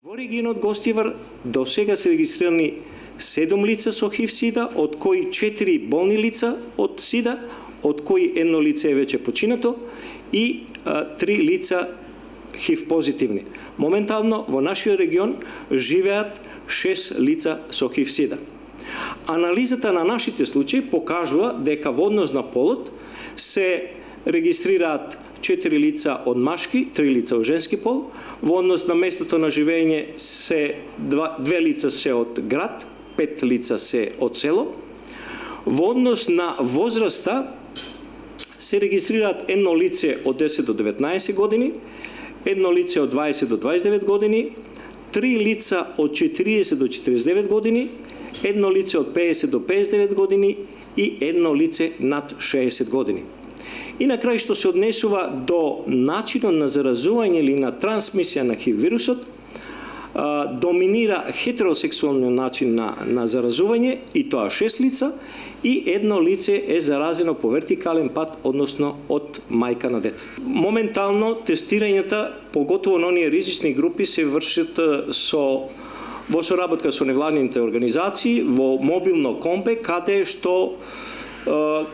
Во регионот Гостивар до сега се регистрирани 7 лица со ХИВ-СИДА, од кои 4 болни лица од СИДА, од кои едно лице е веќе починато и 3 лица ХИВ позитивни. Моментално во нашиот регион живеат 6 лица со ХИВ-СИДА. Анализата на нашите случаи покажува дека во однос на полот се регистрираат 4 лица од машки, 3 лица од женски пол. Во однос на местото на живење се 2 лица се од град, 5 лица се од село. Во однос на возраста се регистрираат едно лице од 10 до 19 години, едно лице од 20 до 29 години, 3 лица од 40 до 49 години, едно лице од 50 до 59 години и едно лице над 60 години. И на крај што се однесува до начинот на заразување или на трансмисија на ХИВ вирусот, доминира хетеросексуалниот начин на заразување, и тоа 6 лица, и едно лице е заразено по вертикален пат, односно од мајка на дете. Моментално тестирањата, поготово на оние ризични групи, се вршат во соработка со невладините организации, во мобилно комбе, каде што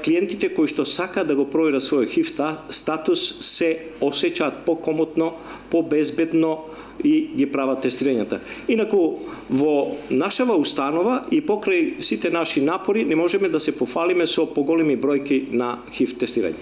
клиентите кои што сакаат да го проверат својот ХИВ статус се осеќаат покомотно, побезбедно и ги прават тестирањата. Инаку, во нашава установа и покрај сите наши напори не можеме да се пофалиме со поголеми бројки на ХИВ тестирање.